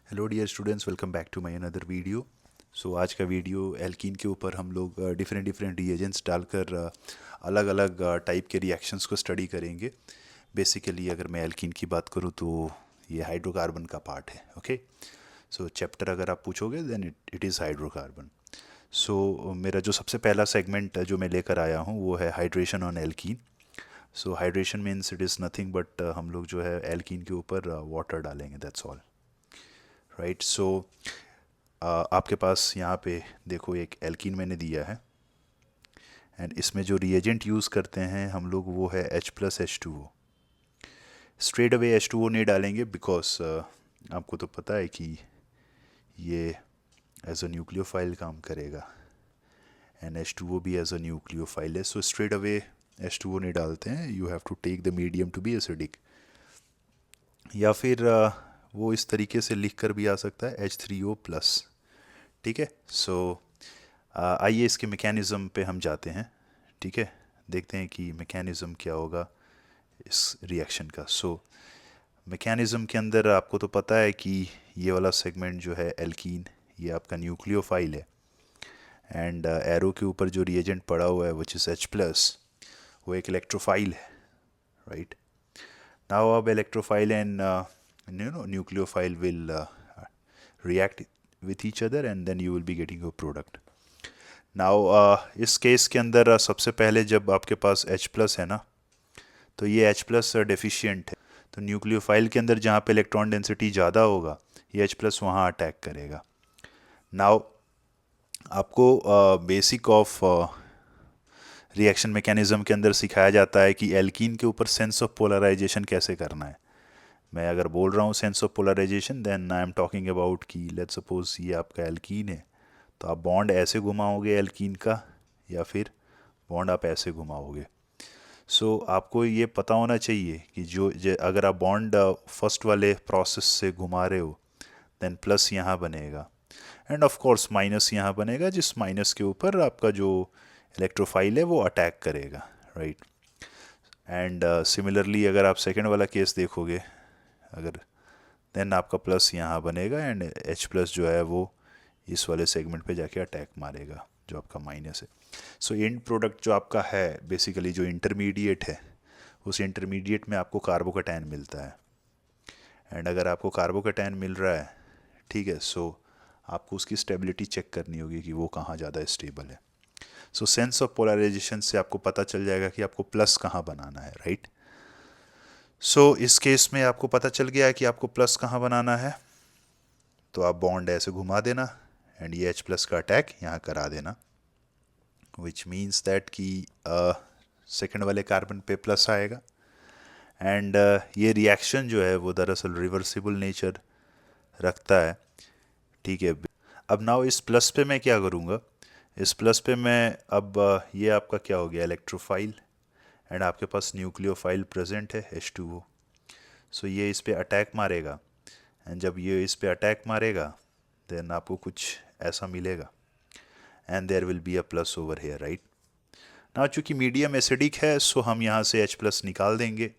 Hello dear students, welcome back to my another video. So आज का video alkene के ऊपर हम लोग डिफरेंट डिफरेंट रिएजेंट्स डालकर अलग अलग टाइप के रिएक्शंस को स्टडी करेंगे। बेसिकली अगर मैं एल्कीन की बात करूँ तो ये हाइड्रोकार्बन का पार्ट है। ओके, सो चैप्टर अगर आप पूछोगे देन इट इज़ हाइड्रोकार्बन। सो मेरा जो सबसे पहला सेगमेंट जो मैं लेकर आया हूँ वो है hydration on alkene. So hydration means it is nothing but हम लोग जो है एल्कीन के ऊपर वाटर डालेंगे, दैट्स ऑल। राइट। सो आपके पास यहाँ पे देखो एक एल्कीन मैंने दिया है एंड इसमें जो रिएजेंट यूज़ करते हैं हम लोग वो है H+H2O। स्ट्रेट अवे H2O नहीं डालेंगे बिकॉज आपको तो पता है कि ये एज अ न्यूक्लियोफाइल काम करेगा एंड H2O भी एज अ न्यूक्लियोफाइल है। सो स्ट्रेट अवे H2O नहीं डालते हैं, you have to take the medium to be acidic. या फिर वो इस तरीके से लिख कर भी आ सकता है H3O+। ठीक है। सो आइए इसके मैकेनिज़्म पे हम जाते हैं। ठीक है, देखते हैं कि मैकेनिज़्म क्या होगा इस रिएक्शन का। सो मैकेनिज़्म के अंदर आपको तो पता है कि ये वाला सेगमेंट जो है एल्कीन, ये आपका न्यूक्लियोफाइल है एंड एरो के ऊपर जो रिएजेंट पड़ा हुआ है विच इज़ H+, वो एक इलेक्ट्रोफाइल है। राइट। नाउ अब electrophile and nucleophile will react with each other and then you will be getting your product. Now इस केस के अंदर सबसे पहले जब आपके पास H+ है ना, तो ये H+ डेफिशिएंट है। तो न्यूक्लियोफाइल के अंदर जहाँ पे इलेक्ट्रॉन डेंसिटी ज़्यादा होगा ये H+ वहाँ अटैक करेगा। नाउ आपको बेसिक ऑफ रिएक्शन मैकेनिज्म के अंदर सिखाया जाता है कि एल्कीन के ऊपर सेंस ऑफ पोलराइजेशन कैसे करना है। मैं अगर बोल रहा हूँ sense of polarization then I am talking about कि लेट्स सपोज ये आपका एल्कीन है, तो आप बॉन्ड ऐसे घुमाओगे एल्कीन का या फिर बॉन्ड आप ऐसे घुमाओगे। सो आपको ये पता होना चाहिए कि अगर आप बॉन्ड फर्स्ट वाले प्रोसेस से घुमा रहे हो देन प्लस यहाँ बनेगा एंड ऑफ कोर्स माइनस यहाँ बनेगा, जिस माइनस के ऊपर आपका जो इलेक्ट्रोफाइल है वो अटैक करेगा। राइट। एंड सिमिलरली अगर आप सेकेंड वाला केस देखोगे, अगर देन आपका प्लस यहाँ बनेगा एंड H+ जो है वो इस वाले सेगमेंट पे जाके अटैक मारेगा जो आपका माइनस है। सो एंड प्रोडक्ट जो आपका है बेसिकली जो इंटरमीडिएट है, उस इंटरमीडिएट में आपको कार्बोकैटायन मिलता है एंड अगर आपको कार्बोकैटायन मिल रहा है, ठीक है, सो आपको उसकी स्टेबिलिटी चेक करनी होगी कि वो कहाँ ज़्यादा स्टेबल है। सो सेंस ऑफ पोलराइजेशन से आपको पता चल जाएगा कि आपको प्लस कहाँ बनाना है। राइट। सो इस केस में आपको पता चल गया है कि आपको प्लस कहाँ बनाना है, तो आप बॉन्ड ऐसे घुमा देना एंड ये H+ का अटैक यहाँ करा देना, विच मीन्स दैट कि सेकेंड वाले कार्बन पे प्लस आएगा एंड ये रिएक्शन जो है वो दरअसल रिवर्सिबल नेचर रखता है। ठीक है। अब नाउ इस प्लस पे मैं क्या करूँगा, इस प्लस पे मैं अब ये आपका क्या हो गया इलेक्ट्रोफाइल एंड आपके पास न्यूक्लियोफाइल प्रेजेंट है H2O। सो ये इस पे अटैक मारेगा एंड जब ये इस पे अटैक मारेगा देन आपको कुछ ऐसा मिलेगा and there will be a plus over here. Right. ना चूंकि मीडियम एसिडिक है सो हम यहाँ से H+ निकाल देंगे।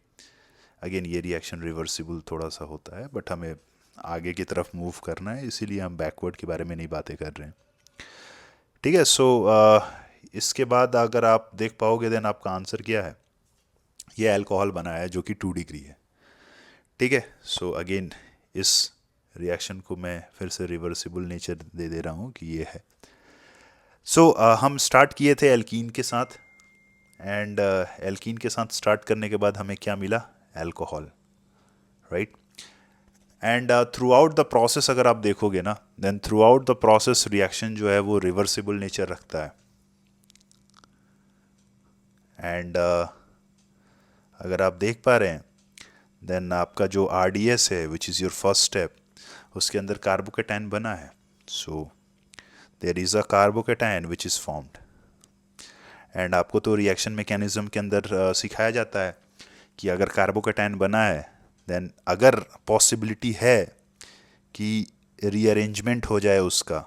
अगेन ये रिएक्शन रिवर्सिबल थोड़ा सा होता है बट हमें आगे की तरफ मूव करना है, इसीलिए हम बैकवर्ड के बारे में नहीं बातें कर रहे हैं। ठीक है। सो इसके बाद अगर आप देख पाओगे देन आपका आंसर क्या है, ये अल्कोहल बना है जो कि 2 डिग्री है। ठीक है। सो अगेन इस रिएक्शन को मैं फिर से रिवर्सिबल नेचर दे रहा हूँ कि ये है। सो हम स्टार्ट किए थे एल्कीन के साथ एंड एल्कीन के साथ स्टार्ट करने के बाद हमें क्या मिला, alcohol. Right. And throughout the process अगर आप देखोगे ना then throughout the process reaction जो है वो रिवर्सिबल नेचर रखता है एंड अगर आप देख पा रहे हैं देन आपका जो RDS है which is your first step, उसके अंदर कार्बोकैटायन बना है। So there is a carbocation which is formed and आपको तो रिएक्शन मैकेनिज्म के अंदर सिखाया जाता है कि अगर कार्बोकैटायन बना है देन अगर पॉसिबिलिटी है कि रीअरेंजमेंट हो जाए उसका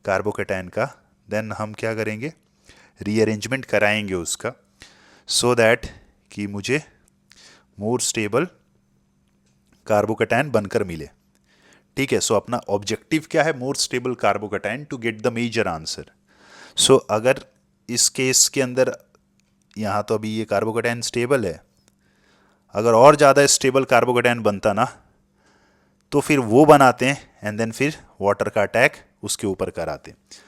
कार्बोकैटायन का, देन हम क्या करेंगे, रीअरेंजमेंट कराएंगे उसका सो दैट कि मुझे मोर स्टेबल कार्बोकैटायन बनकर मिले। ठीक है, सो अपना ऑब्जेक्टिव क्या है, more stable carbocation to get the major answer. So अगर इस केस के अंदर यहाँ तो अभी ये कार्बोकेटाइन स्टेबल है, अगर और ज़्यादा स्टेबल कार्बोकेटाइन बनता ना तो फिर वो बनाते हैं एंड देन फिर वाटर का अटैक उसके ऊपर कराते हैं।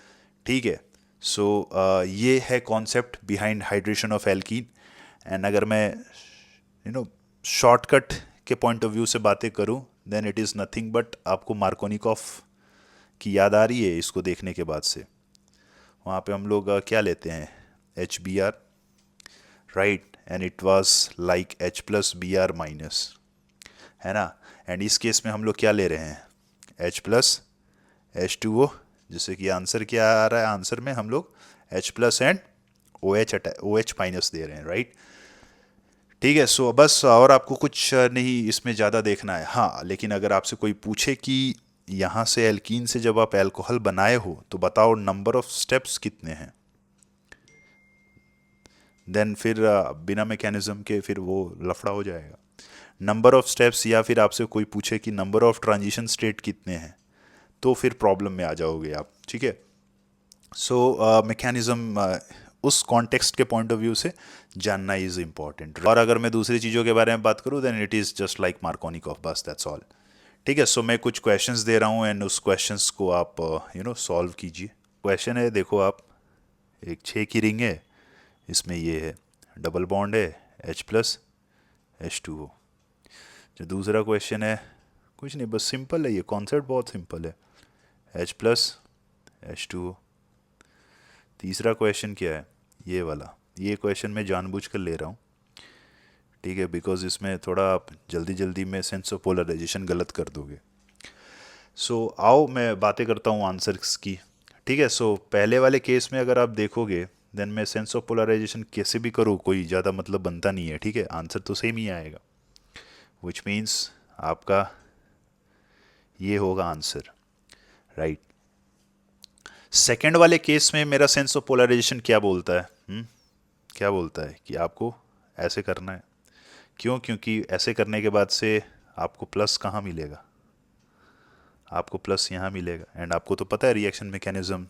ठीक है, सो ये है concept behind hydration of alkene. And अगर मैं शॉर्टकट के पॉइंट ऑफ व्यू से बातें करूं then it is nothing but, आपको मार्कोनिकॉफ की याद आ रही है इसको देखने के बाद से? वहाँ पे हम लोग क्या लेते हैं, HBr, right, and it was like H plus Br minus, है ना। एंड इस केस में हम लोग क्या ले रहे हैं, H प्लस H2O, जिससे कि आंसर क्या आ रहा है, आंसर में हम लोग H plus and OH minus दे रहे हैं, राइट। ठीक है, सो बस और आपको कुछ नहीं इसमें ज़्यादा देखना है। हाँ, लेकिन अगर आपसे कोई पूछे कि यहाँ से एल्कीन से जब आप अल्कोहल बनाए हो तो बताओ नंबर ऑफ स्टेप्स कितने हैं, देन फिर बिना मैकेनिज्म के फिर वो लफड़ा हो जाएगा। नंबर ऑफ स्टेप्स, या फिर आपसे कोई पूछे कि नंबर ऑफ ट्रांजिशन स्टेट कितने हैं, तो फिर प्रॉब्लम में आ जाओगे आप। ठीक है, सो मैकेनिज्म उस कॉन्टेक्स्ट के पॉइंट ऑफ व्यू से जानना इज़ इम्पॉर्टेंट। और अगर मैं दूसरी चीज़ों के बारे में बात करूँ then it is just like Markovnikov, बस दैट्स ऑल। ठीक है, सो मैं कुछ क्वेश्चंस दे रहा हूँ एंड उस क्वेश्चंस को आप सॉल्व कीजिए। क्वेश्चन है, देखो आप, एक 6 की रिंग है, इसमें ये है डबल बॉन्ड है H प्लस H2O। जो दूसरा क्वेश्चन है, कुछ नहीं, बस सिंपल है, ये कॉन्सेप्ट बहुत सिंपल है, H प्लस H2O। तीसरा क्वेश्चन क्या है, ये वाला, ये क्वेश्चन मैं जानबूझकर ले रहा हूँ, ठीक है, बिकॉज इसमें थोड़ा आप जल्दी जल्दी में सेंस ऑफ पोलराइजेशन गलत कर दोगे। सो आओ मैं बातें करता हूँ आंसर्स की। ठीक है, सो पहले वाले केस में अगर आप देखोगे देन मैं सेंस ऑफ पोलराइजेशन कैसे भी करूँ कोई ज़्यादा मतलब बनता नहीं है। ठीक है, आंसर तो सेम ही आएगा, विच मीन्स आपका ये होगा आंसर, राइट। सेकेंड वाले केस में मेरा सेंस ऑफ पोलराइजेशन क्या बोलता है, क्या बोलता है कि आपको ऐसे करना है। क्यों? क्योंकि ऐसे करने के बाद से आपको प्लस कहाँ मिलेगा, आपको प्लस यहाँ मिलेगा। एंड आपको तो पता है रिएक्शन मैकेनिज्म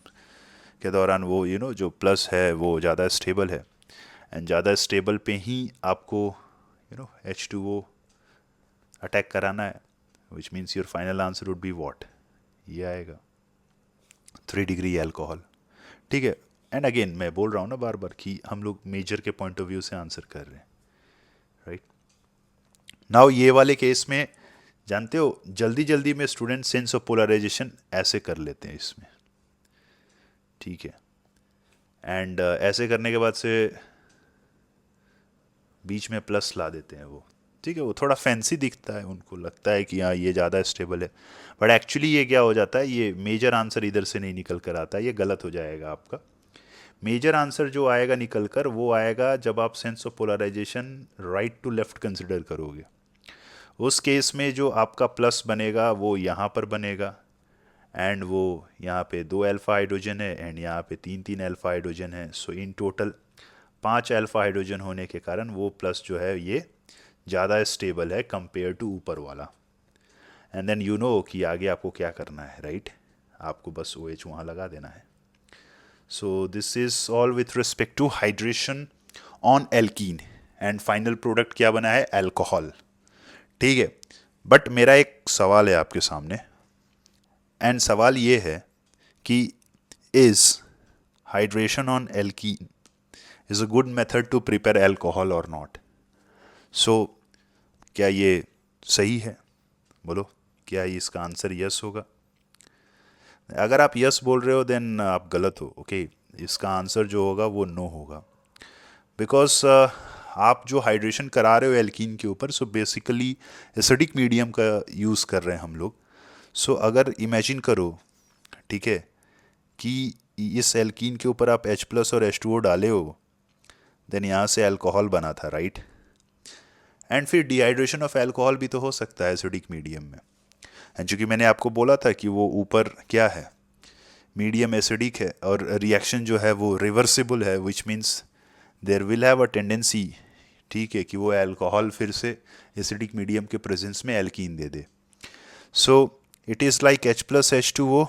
के दौरान वो जो प्लस है वो ज़्यादा स्टेबल है, एंड ज़्यादा स्टेबल पे ही आपको H2O अटैक कराना है, which means your final answer would be what, ये आएगा 3 डिग्री एल्कोहल। ठीक है, एंड अगेन मैं बोल रहा हूँ ना बार बार कि हम लोग मेजर के पॉइंट ऑफ व्यू से आंसर कर रहे हैं, राइट। नाउ ये वाले केस में जानते हो जल्दी जल्दी में स्टूडेंट सेंस ऑफ पोलराइजेशन ऐसे कर लेते हैं इसमें, ठीक है, एंड ऐसे करने के बाद से बीच में प्लस ला देते हैं वो। ठीक है, वो थोड़ा फैंसी दिखता है, उनको लगता है कि हाँ ये ज़्यादा स्टेबल है, बट एक्चुअली ये क्या हो जाता है, ये मेजर आंसर इधर से नहीं निकल कर आता है, ये गलत हो जाएगा आपका। मेजर आंसर जो आएगा निकल कर वो आएगा जब आप sense of polarization right to left consider करोगे। उस केस में जो आपका प्लस बनेगा वो यहाँ पर बनेगा, एंड वो यहाँ पे 2 अल्फा हाइड्रोजन है एंड यहाँ पे 3 अल्फा हाइड्रोजन है। सो इन टोटल 5 अल्फा हाइड्रोजन होने के कारण वो प्लस जो है ये ज़्यादा स्टेबल है कंपेयर टू ऊपर वाला। एंड देन कि आगे आपको क्या करना है, राइट, आपको बस OH वहाँ लगा देना है। So this is all with respect to hydration on alkene, and final product क्या बना है, अल्कोहल। ठीक है, बट मेरा एक सवाल है आपके सामने, एंड सवाल ये है कि is hydration on alkene is a good method to prepare alcohol और नॉट। सो क्या ये सही है, बोलो, क्या इसका आंसर यस होगा? अगर आप यस बोल रहे हो देन आप गलत हो, ओके। इसका आंसर जो होगा वो नो होगा, बिकॉज आप जो हाइड्रेशन करा रहे हो एल्कीन के ऊपर, सो बेसिकली एसिडिक मीडियम का यूज़ कर रहे हैं हम लोग। सो अगर इमेजिन करो, ठीक है, कि इस एल्कीन के ऊपर आप H प्लस और H2O डाले हो, देन यहाँ से अल्कोहल बना था, राइट। एंड फिर डिहाइड्रेशन ऑफ अल्कोहल भी तो हो सकता है एसिडिक मीडियम में, एंड चूँकि मैंने आपको बोला था कि वो ऊपर क्या है, मीडियम एसिडिक है, और रिएक्शन जो है वो रिवर्सिबल है, which means there will have a tendency, ठीक है, कि वो अल्कोहल फिर से एसिडिक मीडियम के प्रेजेंस में एल्कीन दे दे। So it is like H plus H2O,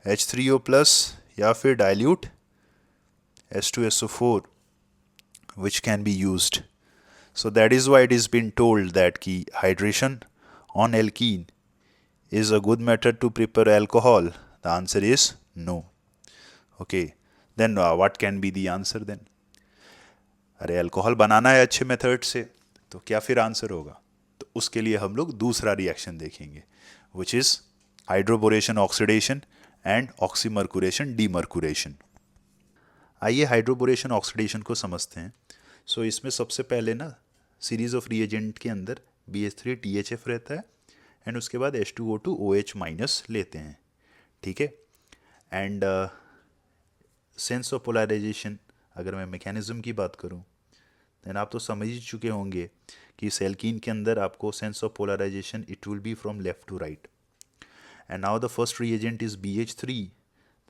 H3O plus, या फिर dilute H2SO4 which can be used. So that is why it is been told that ki hydration on alkene is a good method to prepare alcohol. The answer is no. Okay, then what can be the answer then? अरे alcohol बनाना है अच्छे method से, तो क्या फिर answer होगा? तो उसके लिए हम लोग दूसरा रिएक्शन देखेंगे, which is hydroboration oxidation and oxymercuration demercuration. आइए हाइड्रोबोरेशन ऑक्सीडेशन को समझते हैं. सो इसमें सबसे पहले ना सीरीज ऑफ रिएजेंट के अंदर BH3THF रहता है एंड उसके बाद H2O2OH माइनस लेते हैं. ठीक है. एंड सेंस ऑफ पोलराइजेशन, अगर मैं मैकेनिज्म की बात करूं, देन आप तो समझ ही चुके होंगे कि इस एल्कीन के अंदर आपको sense of polarization it will be from left to right. And now the first reagent is BH3.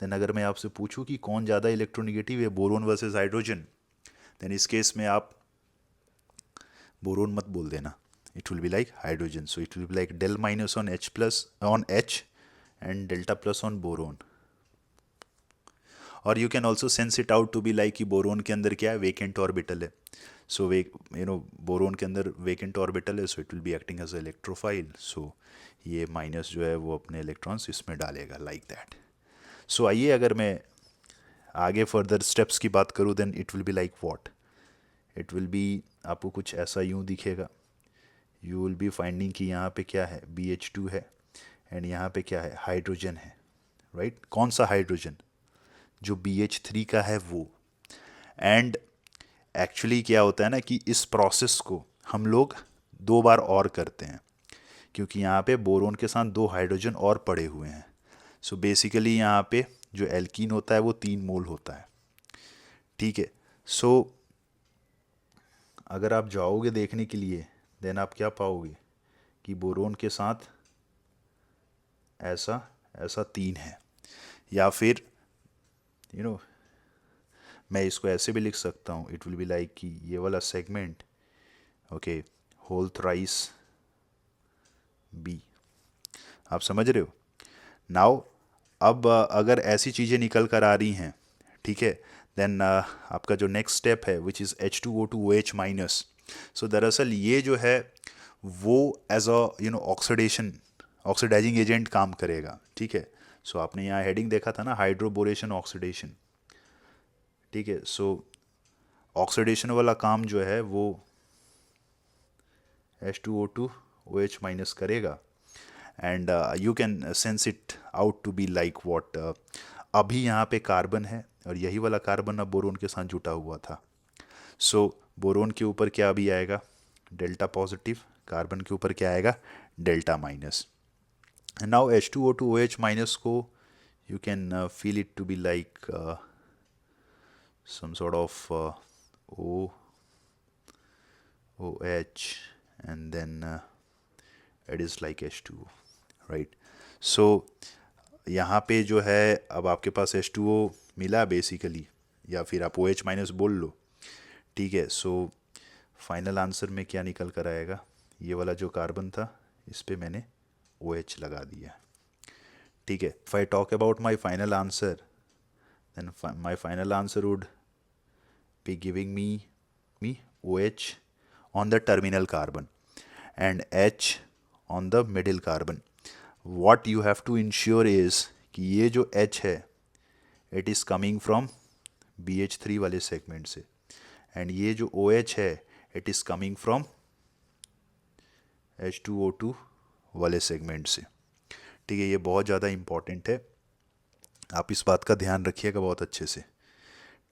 Then अगर मैं आपसे पूछूं कि कौन ज़्यादा इलेक्ट्रोनिगेटिव है, बोरोन वर्सेस हाइड्रोजन, देन इस केस में आप बोरोन मत बोल देना, it will be like hydrogen. So it will be like del minus on H plus on H and delta plus on boron. और you can also sense it out to be like कि boron के अंदर क्या है, vacant orbital है. सो boron के अंदर vacant orbital है, so it will be acting as electrophile. So ये माइनस जो है वो अपने इलेक्ट्रॉन्स इसमें डालेगा लाइक दैट. सो आइए अगर मैं आगे फर्दर स्टेप्स की बात करूँ, then it will be like what. It will be, आपको कुछ ऐसा यूँ दिखेगा. यू विल बी फाइंडिंग कि यहाँ पे क्या है, BH2 है एंड यहाँ पे क्या है, हाइड्रोजन है. राइट कौन सा हाइड्रोजन? जो BH3 का है वो. एंड एक्चुअली क्या होता है ना कि इस प्रोसेस को हम लोग 2 बार और करते हैं, क्योंकि यहाँ पे बोरोन के साथ 2 हाइड्रोजन और पड़े हुए हैं. सो बेसिकली यहाँ पे जो एल्कीन होता है वो 3 मोल होता है. ठीक है. सो अगर आप जाओगे देखने के लिए, देन आप क्या पाओगे कि बोरोन के साथ ऐसा ऐसा 3 है. या फिर मैं इसको ऐसे भी लिख सकता हूँ, इट विल बी लाइक कि ये वाला segment, okay, whole thrice B. आप समझ रहे हो? नाउ अब अगर ऐसी चीज़ें निकल कर आ रही हैं, ठीक है, देन आपका जो नेक्स्ट स्टेप है विच इज़ H2O2OH माइनस. सो दरअसल ये जो है वो एज अ ऑक्सीडाइजिंग एजेंट काम करेगा. ठीक है. सो आपने यहाँ हेडिंग देखा था ना, हाइड्रोबोरेशन ऑक्सीडेशन. ठीक है. सो ऑक्सीडेशन वाला काम जो है वो H2O2OH माइनस करेगा. And you can sense it out to be like what. अभी यहाँ पे कार्बन है और यही वाला कार्बन अब बोरोन के साथ जुटा हुआ था. सो बोरोन के ऊपर क्या अभी आएगा, डेल्टा पॉजिटिव. कार्बन के ऊपर क्या आएगा, delta minus. Now H2O2OH minus को you can feel it to be like some sort of OH and then it is like H2O, right? So यहाँ पे जो है अब आपके पास H2O मिला बेसिकली, या फिर आप OH माइनस बोल लो. ठीक है. सो फाइनल आंसर में क्या निकल कर आएगा, ये वाला जो कार्बन था इस पे मैंने OH लगा दिया. ठीक है. If I talk about my final answer, then my final answer would be giving me OH on the terminal carbon and H on the middle carbon. What you have to ensure is कि ये जो H है it is coming from BH3 वाले segment से, and ये जो OH है it is coming from H2O2 वाले सेगमेंट से. ठीक है. ये बहुत ज़्यादा इम्पॉर्टेंट है, आप इस बात का ध्यान रखिएगा बहुत अच्छे से.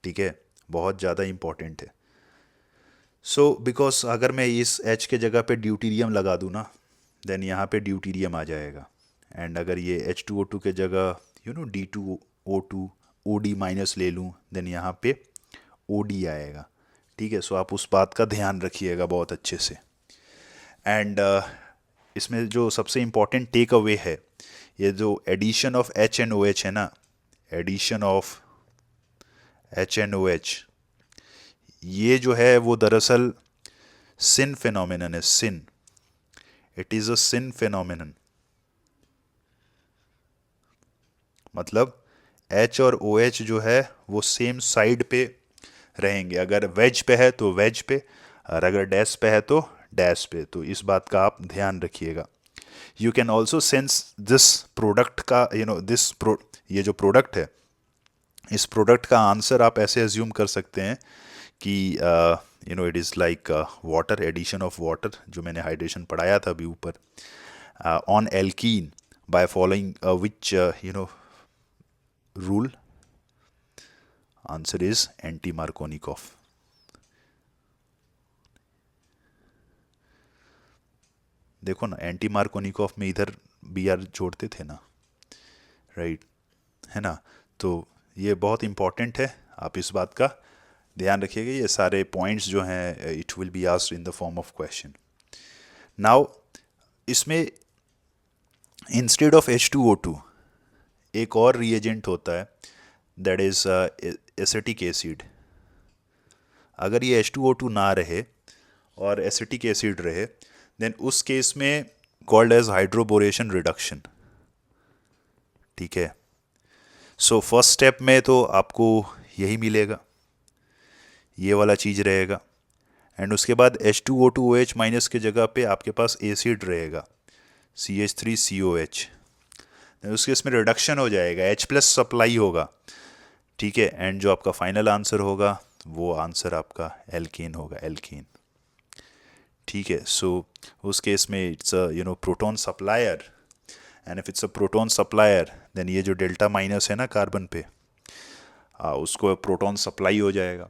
ठीक है. बहुत ज़्यादा इम्पॉर्टेंट है. सो बिकॉज अगर मैं इस H के जगह पे ड्यूटीरियम लगा दूँ ना, देन यहाँ पे ड्यूटीरियम आ जाएगा. एंड अगर ये H2O2 के जगह D2O2 OD माइनस ले लूँ, देन यहाँ पे OD आएगा. ठीक है. सो आप उस बात का ध्यान रखिएगा बहुत अच्छे से. एंड इसमें जो सबसे इम्पॉर्टेंट टेक अवे है, ये जो addition of H and OH है ना, addition of H and OH, ये जो है वो दरअसल सिन फिनोमिनन है. Syn, it is a syn phenomenon. मतलब H और OH जो है वो सेम साइड पे रहेंगे। अगर वेज पे है तो वेज पे, और अगर डैश पे है तो डैश पे। तो इस बात का आप ध्यान रखिएगा। You can also sense this product का, ये जो प्रोडक्ट है, इस प्रोडक्ट का आंसर आप ऐसे एज्यूम कर सकते हैं कि it is like water, addition of water, जो मैंने हाइड्रेशन पढ़ाया था अभी ऊपर, on alkene by following which rule. Answer is anti-Markovnikov. देखो ना, एंटी मार्कोनिकॉफ में इधर बी आर जोड़ते थे ना, राइट, है ना। तो ये बहुत इंपॉर्टेंट है, आप इस बात का ध्यान रखिएगा। ये सारे पॉइंट्स जो हैं it will be asked in the form of question. Now इसमें इंस्टेड ऑफ H2O2 एक और रिएजेंट होता है, दैट इज एसिटिक एसिड। अगर ये H2O2 ना रहे और एसिटिक एसिड रहे, देन उस केस में कॉल्ड एज हाइड्रोबोरेशन रिडक्शन। ठीक है। सो फर्स्ट स्टेप में तो आपको यही मिलेगा, ये वाला चीज़ रहेगा। एंड उसके बाद H2O2OH माइनस के जगह पे आपके पास एसिड रहेगा CH3COH। उसके इसमें रिडक्शन हो जाएगा, H प्लस सप्लाई होगा। ठीक है। एंड जो आपका फाइनल आंसर होगा वो आंसर आपका एल्केन होगा, एल्केन। ठीक है। सो उस केस में it's a proton supplier, and if it's a proton supplier then ये जो डेल्टा माइनस है ना कार्बन पे, उसको प्रोटॉन सप्लाई हो जाएगा।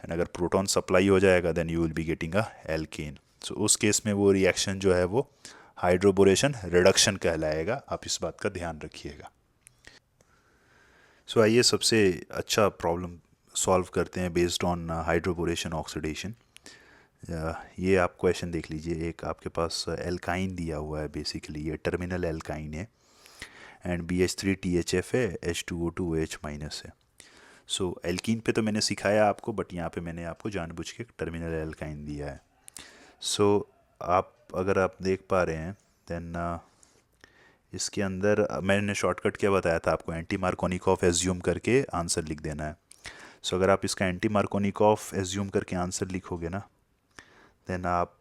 एंड अगर प्रोटॉन सप्लाई हो जाएगा then you will be getting a alkane. So उस केस में वो रिएक्शन जो है वो हाइड्रोबोरेशन रिडक्शन कहलाएगा। आप इस बात का ध्यान रखिएगा। सो आइए सबसे अच्छा प्रॉब्लम सॉल्व करते हैं बेस्ड ऑन हाइड्रोबोरेशन ऑक्सीडेशन। ये आप क्वेश्चन देख लीजिए। एक आपके पास एल्काइन दिया हुआ है, बेसिकली ये टर्मिनल एल्काइन है, एंड BH3THF है, H2O2OH माइनस है। सो एल्कीन पे तो मैंने सिखाया आपको, बट यहाँ पे मैंने आपको जानबूझ के टर्मिनल एल्काइन दिया है। सो अगर आप देख पा रहे हैं देन इसके अंदर मैंने शॉर्टकट क्या बताया था आपको, एंटी मार्कोनिकॉफ एज्यूम करके आंसर लिख देना है। सो अगर आप इसका एंटी मार्कोनिकॉफ एज्यूम करके आंसर लिखोगे ना, देन आप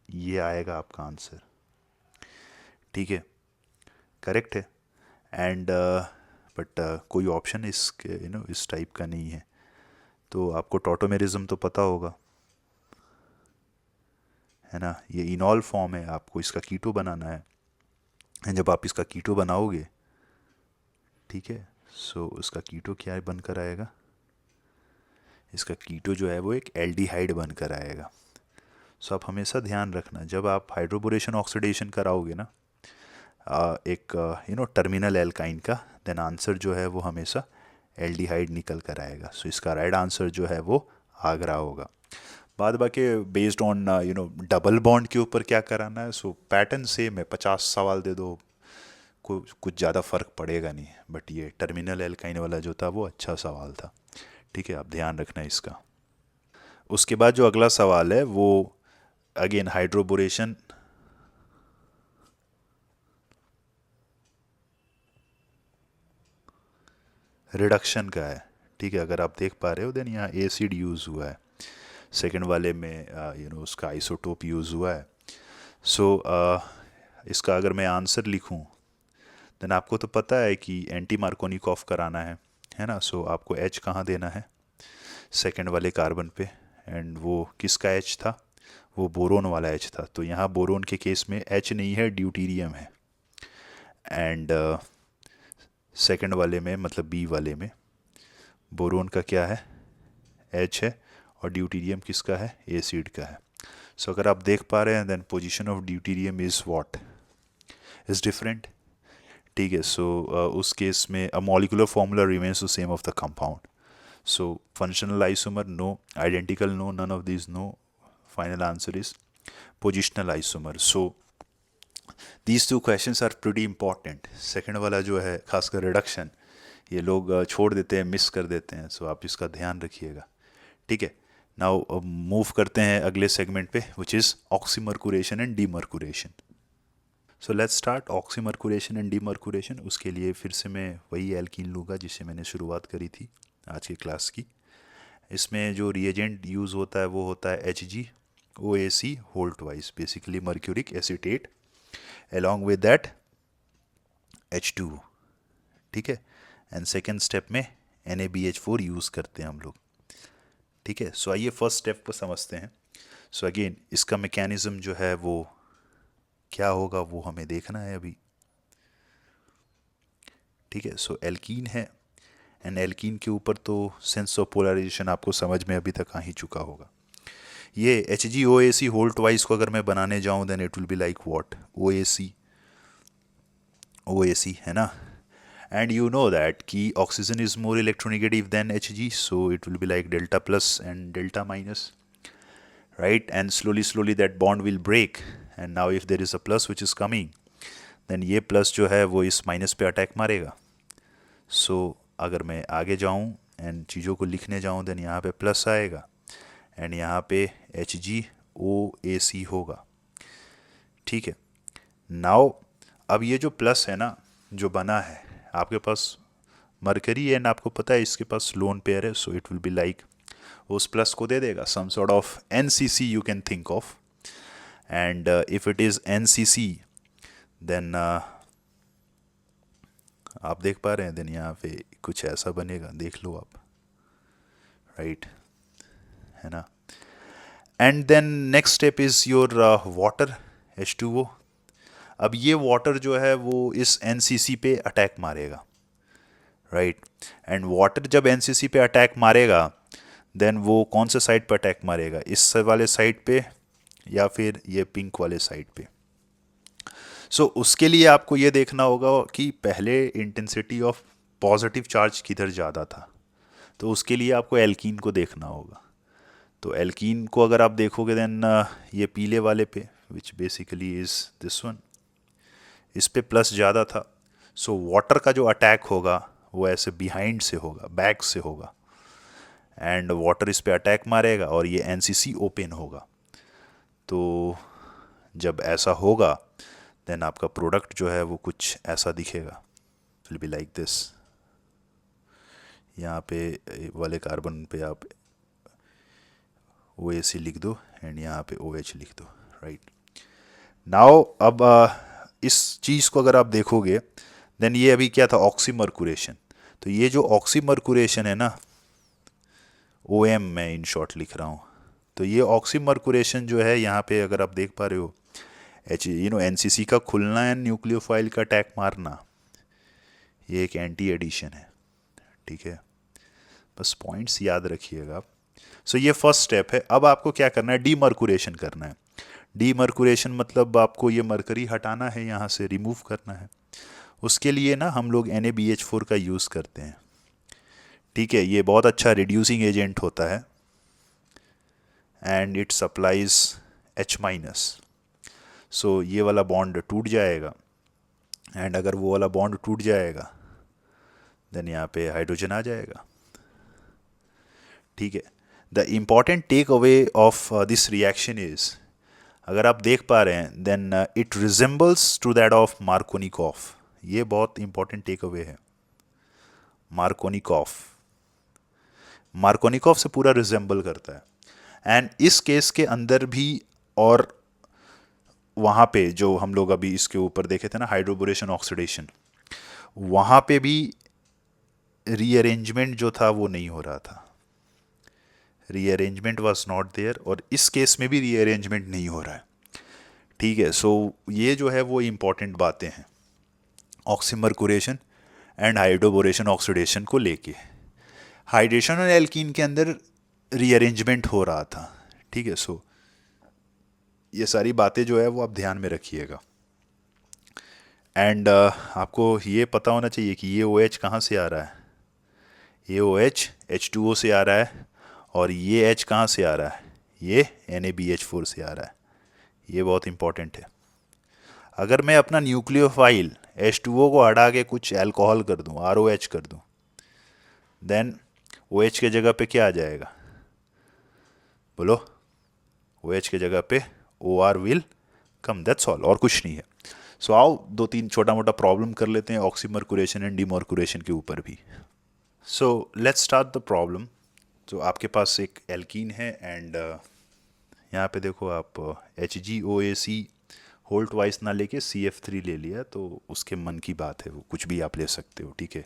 ये आएगा आपका आंसर। ठीक है, करेक्ट है। एंड बट कोई ऑप्शन इस टाइप का नहीं है। तो आपको टॉटोमेरिज्म तो पता होगा, है ना। ये इनॉल फॉर्म है, आपको इसका कीटो बनाना है। एंड जब आप इसका कीटो बनाओगे, ठीक है, सो उसका कीटो क्या बनकर आएगा, इसका कीटो जो है वो एक एल्डिहाइड बनकर आएगा। सो आप हमेशा ध्यान रखना, जब आप हाइड्रोबोरेशन ऑक्सीडेशन कराओगे ना एक टर्मिनल एल्काइन का, देन आंसर जो है वो हमेशा एल्डिहाइड निकल कर आएगा। सो इसका राइट आंसर जो है वो आगरा होगा। बाद बाकी बेस्ड ऑन डबल बॉन्ड के ऊपर क्या कराना है, सो पैटर्न सेम है, 50 सवाल दे दो, कुछ ज़्यादा फ़र्क पड़ेगा नहीं। बट ये टर्मिनल एल्काइन वाला जो था वो अच्छा सवाल था। ठीक है, आप ध्यान रखना इसका। उसके बाद जो अगला सवाल है वो अगेन हाइड्रोबोरेशन रिडक्शन का है। ठीक है, अगर आप देख पा रहे हो देन यहाँ एसिड यूज़ हुआ है, सेकंड वाले में उसका आइसोटोप यूज़ हुआ है। सो इसका अगर मैं आंसर लिखूं, देन आपको तो पता है कि एंटी मार्कोनिकॉफ कराना है ना। सो आपको H कहाँ देना है, सेकंड वाले कार्बन पे। एंड वो किसका H था, वो बोरोन वाला H था। तो यहाँ बोरोन के केस में H नहीं है, ड्यूटीरियम है। एंड सेकंड वाले में मतलब B वाले में बोरोन का क्या है, H है, और ड्यूटीरियम किसका है, एसिड का है। सो अगर आप देख पा रहे हैं then position of deuterium is what, is different. ठीक है। सो उस केस में a molecular formula remains the same of the compound. So functional isomer no, identical no, none of this no, final answer is positional isomer. So these two questions are pretty important. Second वाला जो है खासकर reduction, ये लोग छोड़ देते हैं, miss कर देते हैं। सो आप इसका ध्यान रखिएगा। ठीक है। नाउ मूव करते हैं अगले सेगमेंट पे, which is oxymercuration and demercuration. So let's start oxymercuration and demercuration. उसके लिए फिर से मैं वही एल्कीन लूँगा जिससे मैंने शुरुआत करी थी आज की क्लास की। इसमें जो रिएजेंट यूज़ होता है वो होता है HgOAc whole twice, basically mercuric acetate along with that H2O, ठीक है। एंड सेकेंड स्टेप में NaBH4 यूज़ करते हैं हम लोग, ठीक है। सो आइए फर्स्ट स्टेप को समझते हैं। सो अगेन इसका मैकेनिज्म जो है वो क्या होगा वो हमें देखना है अभी, ठीक है। सो एल्कीन है एंड एल्कीन के ऊपर तो सेंस ऑफ पोलराइजेशन आपको समझ में अभी तक आ ही चुका होगा। ये HgOAc होल ट्वाइस को अगर मैं बनाने जाऊं then it will be like what, OAc है ना। एंड यू नो दैट कि oxygen is more electronegative than Hg, so it will be like delta plus and delta minus, right? And slowly that bond will break, and now if there is a plus which is coming, then ये plus जो है वो इस minus पे attack मारेगा। सो अगर मैं आगे जाऊँ एंड चीज़ों को लिखने जाऊँ देन यहाँ पे प्लस आएगा एंड यहाँ पे HgOAc होगा, ठीक है। नाउ अब ये जो प्लस है ना जो बना है, आपके पास मरकरी है एंड आपको पता है इसके पास लोन पेयर है, so it will be like उस प्लस को दे देगा some sort of NCC you can think of. And if it is NCC then आप देख पा रहे हैं देन यहाँ पे कुछ ऐसा बनेगा, देख लो आप, राइट, है ना। And then next step is your water H2O। अब ये वाटर जो है वो इस NCC पे अटैक मारेगा, राइट। एंड वाटर जब NCC पे अटैक मारेगा देन वो कौन से साइड पे अटैक मारेगा, इस वाले साइड पे या फिर ये पिंक वाले साइड पे। सो उसके लिए आपको ये देखना होगा कि पहले इंटेंसिटी ऑफ पॉजिटिव चार्ज किधर ज़्यादा था, तो उसके लिए आपको एल्कीन को देखना होगा। तो एल्कीन को अगर आप देखोगे देन ये पीले वाले पे which basically is this one, इस पे प्लस ज़्यादा था। सो वाटर का जो अटैक होगा वो ऐसे बिहाइंड से होगा, बैक से होगा, एंड वाटर इस पे अटैक मारेगा और ये NCC ओपन होगा। तो जब ऐसा होगा देन आपका प्रोडक्ट जो है वो कुछ ऐसा दिखेगा, विल बी लाइक दिस। यहाँ पे वाले कार्बन पे आप OAc लिख दो एंड यहाँ पे OH लिख दो, राइट। नाउ अब इस चीज़ को अगर आप देखोगे देन ये अभी क्या था, ऑक्सीमर्कुरेशन। तो ये जो ऑक्सीमर्कुरेशन है ना, OM मैं इन शॉर्ट लिख रहा हूँ, तो ये ऑक्सीमर्कुरेशन जो है यहाँ पे अगर आप देख पा रहे हो NCC का खुलना एंड न्यूक्लियोफाइल का अटैक मारना, ये एक एंटी एडिशन है, ठीक है। बस पॉइंट्स याद रखिएगा आप। सो ये फर्स्ट स्टेप है। अब आपको क्या करना है, डीमर्कुरेशन करना है। डीमर्कुरेशन मतलब आपको ये मरकरी हटाना है, यहाँ से रिमूव करना है। उसके लिए ना हम लोग NaBH4 का यूज़ करते हैं, ठीक है। ये बहुत अच्छा रिड्यूसिंग एजेंट होता है एंड इट सप्लाइज H-। सो ये वाला बॉन्ड टूट जाएगा एंड अगर वो वाला बॉन्ड टूट जाएगा देन यहाँ पे हाइड्रोजन आ जाएगा, ठीक है। The important takeaway of this reaction is, अगर आप देख पा रहे हैं then it resembles to that of Markovnikov. ये बहुत इंपॉर्टेंट टेक अवे है। मार्कोनिकॉफ से पूरा रिजेंबल करता है एंड इस केस के अंदर भी, और वहाँ पे जो हम लोग अभी इसके ऊपर देखे थे ना हाइड्रोबोरेशन ऑक्सीडेशन, वहाँ पे भी रीअरेंजमेंट जो था वो नहीं हो रहा था, रीअरेंजमेंट वाज नॉट देयर, और इस केस में भी रीअरेंजमेंट नहीं हो रहा है, ठीक है। सो ये जो है वो इम्पॉर्टेंट बातें हैं ऑक्सीमर्कुरेशन एंड हाइड्रोबोरेशन ऑक्सीडेशन को लेके। हाइड्रेशन और एल्कीन के अंदर रीअरेंजमेंट हो रहा था, ठीक है। सो ये सारी बातें जो है वो आप ध्यान में रखिएगा। एंड आपको ये पता होना चाहिए कि ये OH कहाँ से आ रहा है, ये OH H2O से आ रहा है, और ये H कहाँ से आ रहा है, ये NaBH4 से आ रहा है। ये बहुत इंपॉर्टेंट है। अगर मैं अपना न्यूक्लियोफाइल H2O को हटा के कुछ अल्कोहल कर दूं, ROH कर दूं, देन OH के जगह पे क्या आ जाएगा, बोलो। OH के जगह पे OR will come, that's all, और कुछ नहीं है। सो आओ दो तीन छोटा मोटा प्रॉब्लम कर लेते हैं ऑक्सीमर्कुरेशन एंड डीमर्कुरेशन के ऊपर भी। सो लेट्स स्टार्ट द प्रॉब्लम। तो आपके पास एक एल्कीन है एंड यहाँ पे देखो आप HgOAC होल ट्वाइस ना लेके CF3 ले लिया, तो उसके मन की बात है, वो कुछ भी आप ले सकते हो, ठीक है।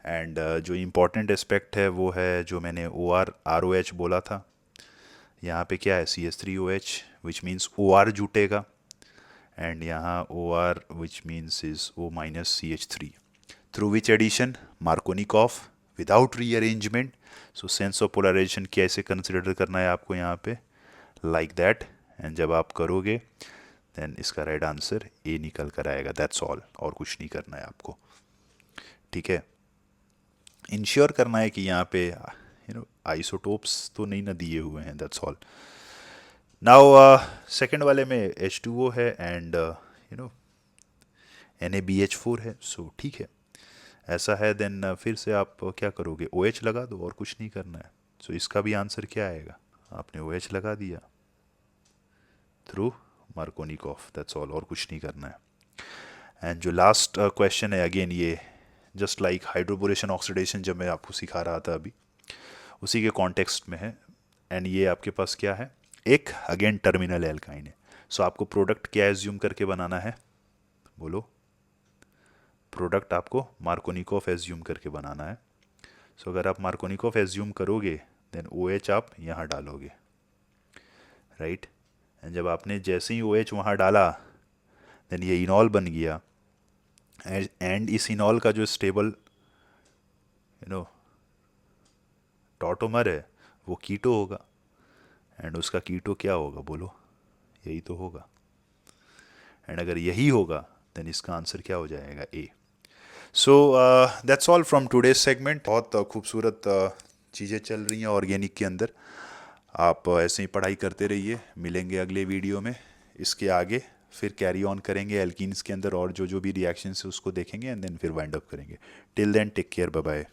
एंड जो इम्पोर्टेंट एस्पेक्ट है वो है जो मैंने OR बोला था। यहाँ पे क्या है CH3OH विच मीन्स OR जुटेगा, एंड यहाँ OR which means is O minus CH3 through which addition Markovnikov without rearrangement. So sense of polarisation कैसे कंसिडर करना है आपको यहाँ पे, लाइक दैट। एंड जब आप करोगे देन इसका राइट आंसर ए निकल कर आएगा, दैट्स ऑल, और कुछ नहीं करना है आपको, ठीक है। इंश्योर करना है कि यहाँ पे आइसोटोप्स तो नहीं ना दिए हुए हैं, दैट्स ऑल। नाउ सेकंड वाले में H2O है एंड NaBH4 है, सो ठीक है, ऐसा है। देन फिर से आप क्या करोगे, OH लगा दो, और कुछ नहीं करना है। सो इसका भी आंसर क्या आएगा, आपने OH लगा दिया थ्रू मार्कोनिकॉफ, दैट्स ऑल, और कुछ नहीं करना है। एंड जो लास्ट क्वेश्चन है, अगेन ये जस्ट लाइक हाइड्रोबोरेशन ऑक्सीडेशन जब मैं आपको सिखा रहा था अभी, उसी के कॉन्टेक्स्ट में है। एंड ये आपके पास क्या है, एक अगेन टर्मिनल एल्काइन है। सो आपको प्रोडक्ट क्या एज्यूम करके बनाना है, बोलो। प्रोडक्ट आपको मार्कोनिकॉफ एज्यूम करके बनाना है। सो अगर आप मार्कोनिकॉफ एज्यूम करोगे देन OH आप यहाँ डालोगे, राइट। एंड जब आपने जैसे ही OH वहाँ डाला देन ये इनॉल बन गया, एंड इस इनॉल का जो स्टेबल टॉटोमर है वो कीटो होगा, एंड उसका कीटो क्या होगा, बोलो, यही तो होगा। एंड अगर यही होगा देन इसका आंसर क्या हो जाएगा, A. So that's all from today's segment. बहुत खूबसूरत चीज़ें चल रही हैं ऑर्गेनिक के अंदर। आप ऐसे ही पढ़ाई करते रहिए, मिलेंगे अगले वीडियो में। इसके आगे फिर कैरी ऑन करेंगे एल्कीन्स के अंदर, और जो जो भी रिएक्शंस है उसको देखेंगे एंड देन फिर वाइंड अप करेंगे। Till then take care, bye bye.